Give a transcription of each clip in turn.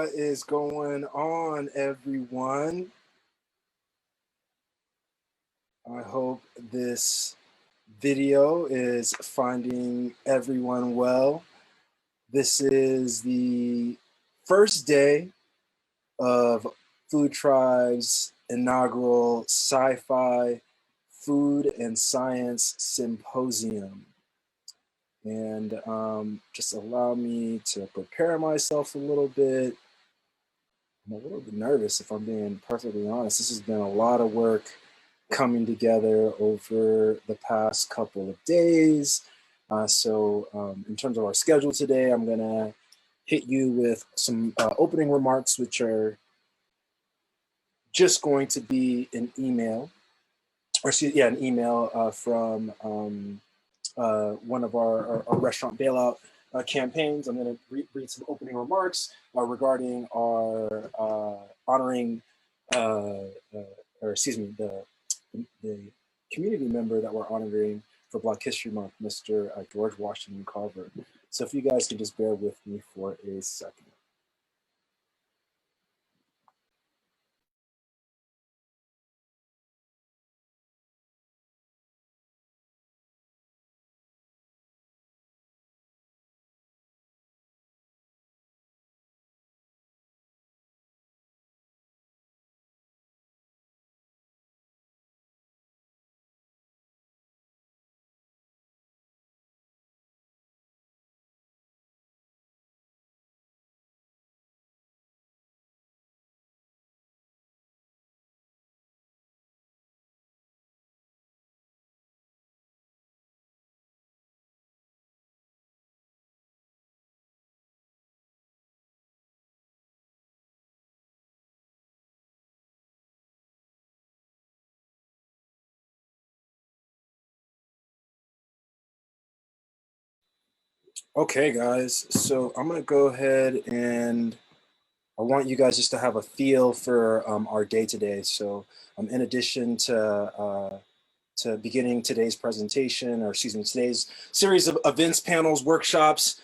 What is going on, everyone? I hope this video is finding everyone well. This is the first day of Food Tribe's inaugural Sci-Fi Food and Science Symposium. And just allow me to prepare myself a little bit. I'm a little bit nervous, if I'm being perfectly honest. This has been a lot of work coming together over the past couple of days. So in terms of our schedule today, I'm gonna hit you with some opening remarks, which are just going to be an email, an email from one of our restaurant bailout campaigns. I'm going to read some opening remarks regarding our honoring, the community member that we're honoring for Black History Month, Mr. George Washington Carver. So if you guys can just bear with me for a second. Okay, guys, so I'm gonna go ahead and I want you guys just to have a feel for our day today. So in addition to beginning today's presentation, or excuse me, today's series of events, panels, workshops,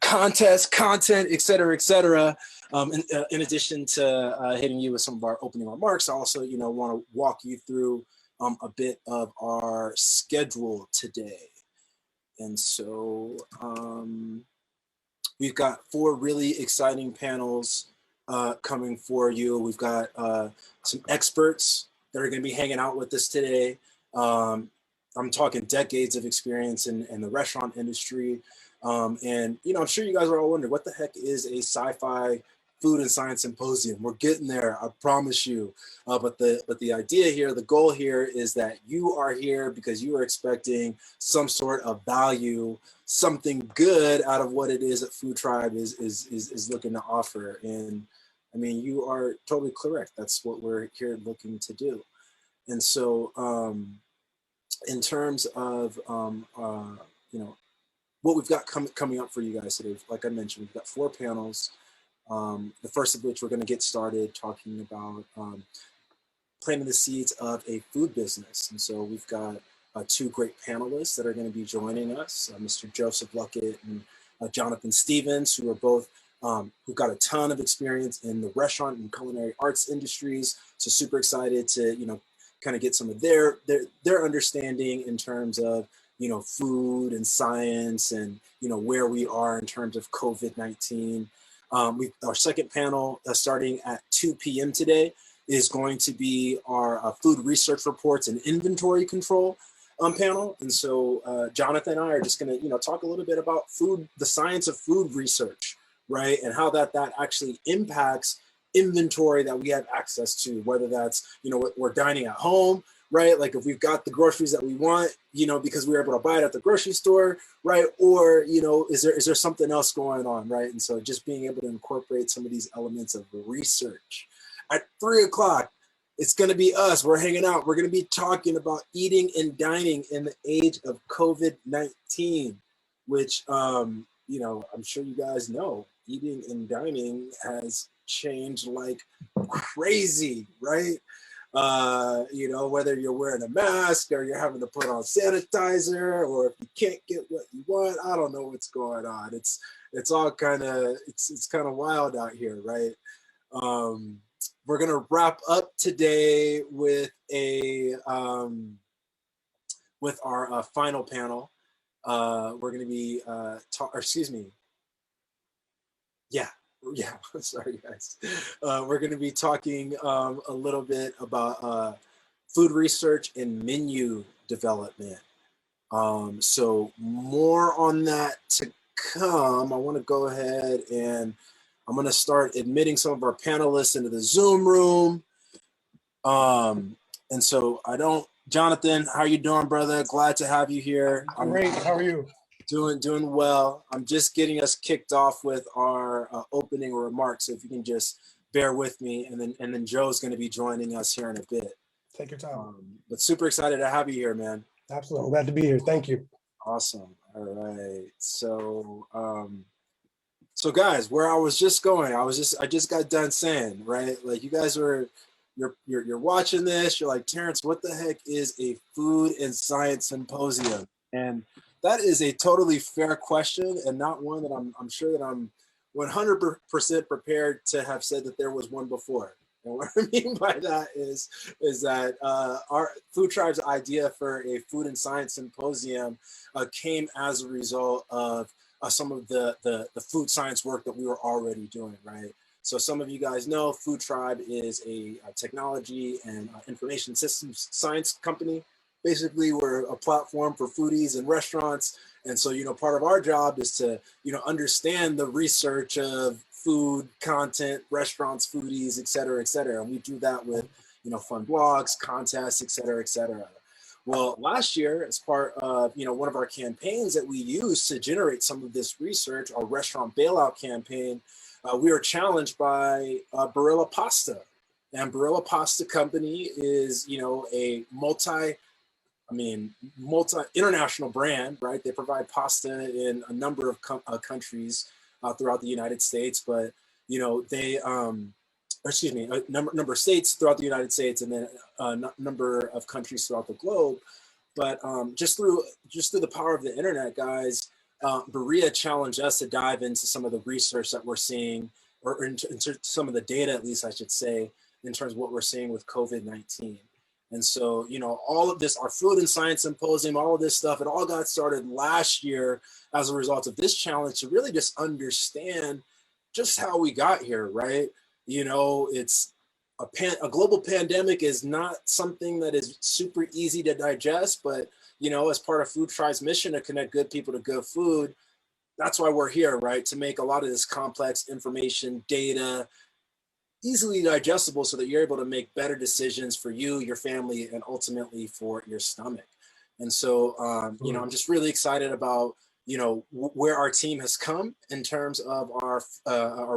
contests, content, et cetera, in addition to hitting you with some of our opening remarks, I also, want to walk you through a bit of our schedule today. And so we've got 4 really exciting panels coming for you. We've got some experts that are going to be hanging out with us today. I'm talking decades of experience in the restaurant industry. And, I'm sure you guys are all wondering, what the heck is a sci-fi food and science symposium? We're getting there, I promise you. But the idea here, the goal here is that you are here because you are expecting some sort of value, something good out of what it is that Food Tribe is looking to offer. And I mean, you are totally correct. That's what we're here looking to do. And so in terms of, what we've got coming up for you guys today, like I mentioned, we've got 4 panels. The first of which we're going to get started talking about planting the seeds of a food business. And so we've got 2 great panelists that are going to be joining us, Mr. Joseph Luckett and Jonathan Stevens, who are both who've got a ton of experience in the restaurant and culinary arts industries. So super excited to kind of get some of their understanding in terms of food and science and where we are in terms of COVID-19. Our second panel, starting at 2 p.m. today, is going to be our food research reports and inventory control panel. And so Jonathan and I are just going to talk a little bit about food, the science of food research, right, and how that actually impacts inventory that we have access to, whether that's we're dining at home, right? Like if we've got the groceries that we want, because we were able to buy it at the grocery store, right? Or, is there something else going on, right? And so just being able to incorporate some of these elements of research. At 3 o'clock, it's going to be us. We're hanging out. We're going to be talking about eating and dining in the age of COVID-19, which, I'm sure you guys know, eating and dining has changed like crazy, right? You know, whether you're wearing a mask or you're having to put on sanitizer, or if you can't get what you want, I don't know what's going on. It's all kind of it's kind of wild out here, right? Um, we're gonna wrap up today with our final panel. We're gonna be or excuse me, yeah, yeah. Sorry, guys. We're gonna be talking a little bit about food research and menu development. So more on that to come. I want to go ahead and I'm going to start admitting some of our panelists into the Zoom room. And so Jonathan, how you doing, brother? Glad to have you here. I'm great. How are you? Doing well. I'm just getting us kicked off with our opening remarks. So if you can just bear with me, and then Joe's going to be joining us here in a bit. Take your time. But super excited to have you here, man. Absolutely. I'm glad to be here. Thank you. Awesome. All right. So, so guys, where I was just going, I just got done saying, right? Like, you guys you're watching this. You're like, Terrence, what the heck is a food and science symposium? And that is a totally fair question, and not one that I'm sure that I'm 100% prepared to have said that there was one before. And what I mean by that is that our Food Tribe's idea for a food and science symposium came as a result of some of the food science work that we were already doing, right? So some of you guys know Food Tribe is a technology and information systems science company. Basically, we're a platform for foodies and restaurants. And so, you know, part of our job is to, you know, understand the research of food, content, restaurants, foodies, et cetera, et cetera. And we do that with, you know, fun blogs, contests, et cetera, et cetera. Well, last year, as part of, you know, one of our campaigns that we used to generate some of this research, our restaurant bailout campaign, we were challenged by Barilla Pasta. And Barilla Pasta Company is, you know, a multi-international brand, right? They provide pasta in a number of countries throughout the United States, but, you know, they, a number of states throughout the United States, and then a number of countries throughout the globe. But just through the power of the internet, guys, Berea challenged us to dive into some of the research that we're seeing, or into some of the data, at least I should say, in terms of what we're seeing with COVID-19. And so, you know, all of this, our food and science symposium, all of this stuff, it all got started last year as a result of this challenge to really just understand just how we got here, right? You know, it's a global pandemic is not something that is super easy to digest, but, you know, as part of Food Tribe's mission to connect good people to good food, that's why we're here, right? To make a lot of this complex information, data, easily digestible so that you're able to make better decisions for you, your family, and ultimately for your stomach. And so, you know, I'm just really excited about, you know, where our team has come in terms of our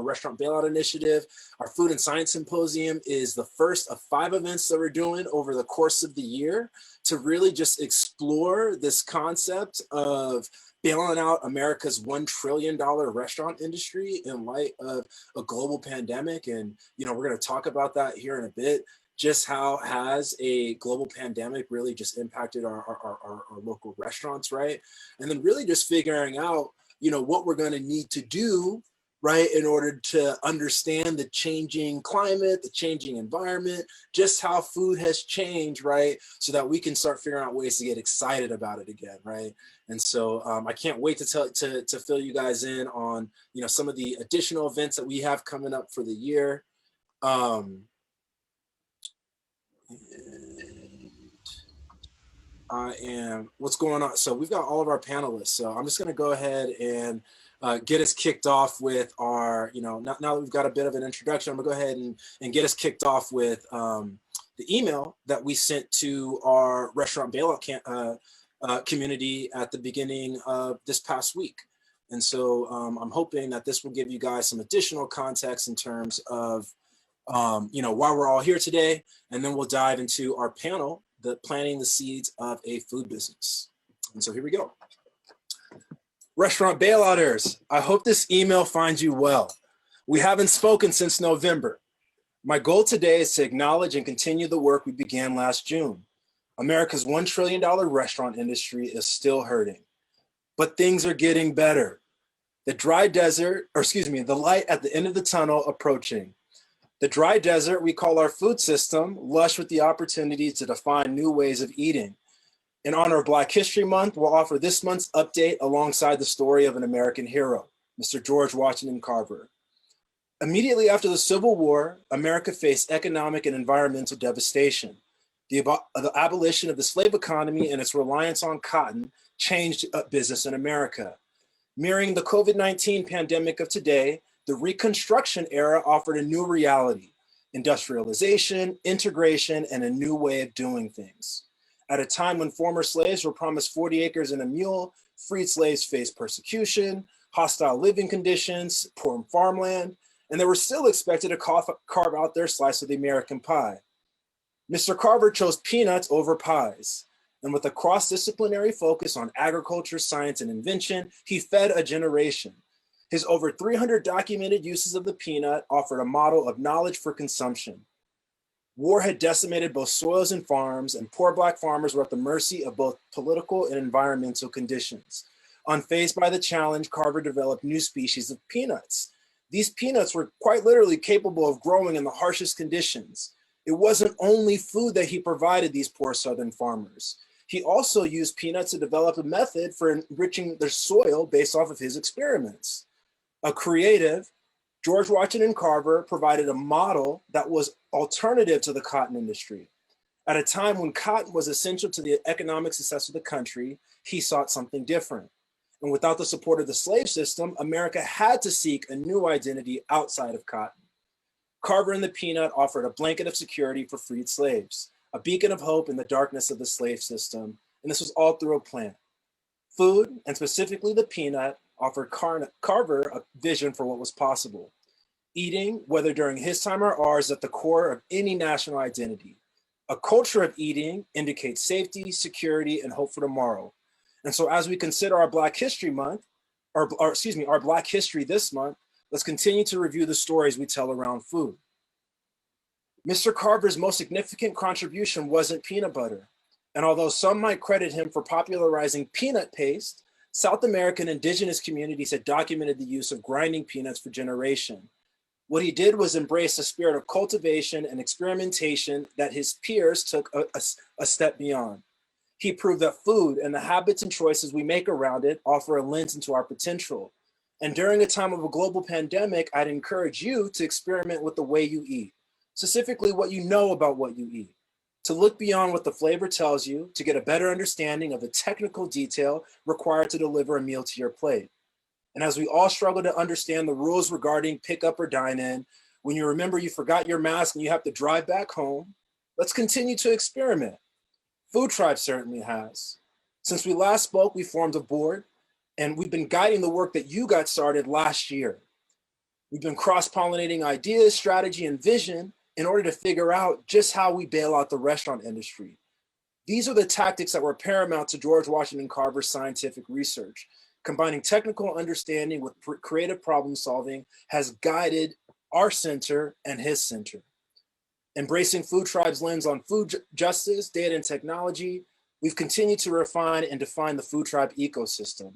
restaurant bailout initiative. Our food and science symposium is the first of 5 events that we're doing over the course of the year to really just explore this concept of bailing out America's $1 trillion restaurant industry in light of a global pandemic. And, you know, we're going to talk about that here in a bit. Just how has a global pandemic really just impacted our local restaurants, right? And then really just figuring out, you know, what we're going to need to do, right, in order to understand the changing climate, the changing environment, just how food has changed, right, so that we can start figuring out ways to get excited about it again, right? And so I can't wait to fill you guys in on, you know, some of the additional events that we have coming up for the year. What's going on? So we've got all of our panelists. So I'm just going to go ahead and get us kicked off with our, you know, now that we've got a bit of an introduction, I'm gonna go ahead and get us kicked off with the email that we sent to our restaurant bailout community at the beginning of this past week. And so I'm hoping that this will give you guys some additional context in terms of, you know, why we're all here today. And then we'll dive into our panel, the planting the seeds of a food business. And so here we go. Restaurant bailouters, I hope this email finds you well. We haven't spoken since November. My goal today is to acknowledge and continue the work we began last June. America's $1 trillion restaurant industry is still hurting, but things are getting better. The light at the end of the tunnel approaching. The dry desert we call our food system, lush with the opportunity to define new ways of eating. In honor of Black History Month, we'll offer this month's update alongside the story of an American hero, Mr. George Washington Carver. Immediately after the Civil War, America faced economic and environmental devastation. The abolition of the slave economy and its reliance on cotton changed business in America. Mirroring the COVID-19 pandemic of today, the Reconstruction era offered a new reality: industrialization, integration, and a new way of doing things. At a time when former slaves were promised 40 acres and a mule, freed slaves faced persecution, hostile living conditions, poor farmland, and they were still expected to carve out their slice of the American pie. Mr. Carver chose peanuts over pies. And with a cross-disciplinary focus on agriculture, science, and invention, he fed a generation. His over 300 documented uses of the peanut offered a model of knowledge for consumption. War had decimated both soils and farms, and poor Black farmers were at the mercy of both political and environmental conditions. Unfazed by the challenge, Carver developed new species of peanuts. These peanuts were quite literally capable of growing in the harshest conditions. It wasn't only food that he provided these poor Southern farmers. He also used peanuts to develop a method for enriching their soil based off of his experiments. A creative, George Washington Carver provided a model that was alternative to the cotton industry. At a time when cotton was essential to the economic success of the country, he sought something different. And without the support of the slave system, America had to seek a new identity outside of cotton. Carver and the peanut offered a blanket of security for freed slaves, a beacon of hope in the darkness of the slave system, and this was all through a plant. Food, and specifically the peanut, offered Carver a vision for what was possible. Eating, whether during his time or ours, is at the core of any national identity. A culture of eating indicates safety, security, and hope for tomorrow. And so as we consider our Black History Month, our Black History this month, let's continue to review the stories we tell around food. Mr. Carver's most significant contribution wasn't peanut butter. And although some might credit him for popularizing peanut paste, South American indigenous communities had documented the use of grinding peanuts for generations. What he did was embrace a spirit of cultivation and experimentation that his peers took a step beyond. He proved that food and the habits and choices we make around it offer a lens into our potential. And during a time of a global pandemic, I'd encourage you to experiment with the way you eat, specifically what you know about what you eat, to look beyond what the flavor tells you to get a better understanding of the technical detail required to deliver a meal to your plate. And as we all struggle to understand the rules regarding pickup or dine in, when you remember you forgot your mask and you have to drive back home, let's continue to experiment. Food Tribe certainly has. Since we last spoke, we formed a board, and we've been guiding the work that you got started last year. We've been cross-pollinating ideas, strategy, and vision in order to figure out just how we bail out the restaurant industry. These are the tactics that were paramount to George Washington Carver's scientific research. Combining technical understanding with creative problem solving has guided our center and his center. Embracing Food Tribe's lens on food justice, data, and technology, we've continued to refine and define the Food Tribe ecosystem.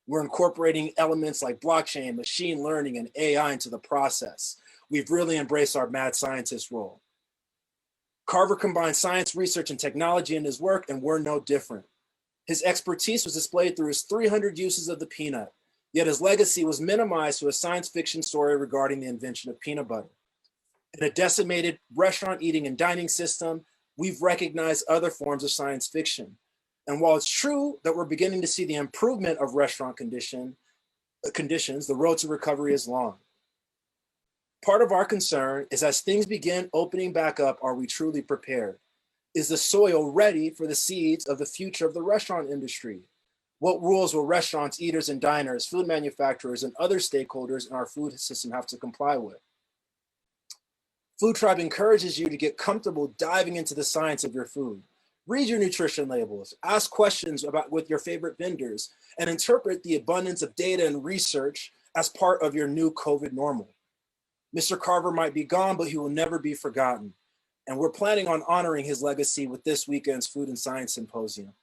We're incorporating elements like blockchain, machine learning, and AI into the process. We've really embraced our mad scientist role. Carver combined science, research, and technology in his work, and we're no different. His expertise was displayed through his 300 uses of the peanut, yet his legacy was minimized to a science fiction story regarding the invention of peanut butter. In a decimated restaurant eating and dining system, we've recognized other forms of science fiction. And while it's true that we're beginning to see the improvement of restaurant conditions, the road to recovery is long. Part of our concern is as things begin opening back up, are we truly prepared? Is the soil ready for the seeds of the future of the restaurant industry? What rules will restaurants, eaters, and diners, food manufacturers, and other stakeholders in our food system have to comply with? Food Tribe encourages you to get comfortable diving into the science of your food. Read your nutrition labels, ask questions with your favorite vendors, and interpret the abundance of data and research as part of your new COVID normal. Mr. Carver might be gone, but he will never be forgotten. And we're planning on honoring his legacy with this weekend's Food and Science Symposium.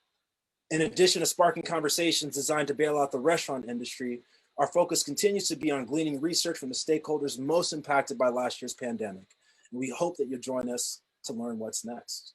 In addition to sparking conversations designed to bail out the restaurant industry, our focus continues to be on gleaning research from the stakeholders most impacted by last year's pandemic. And we hope that you'll join us to learn what's next.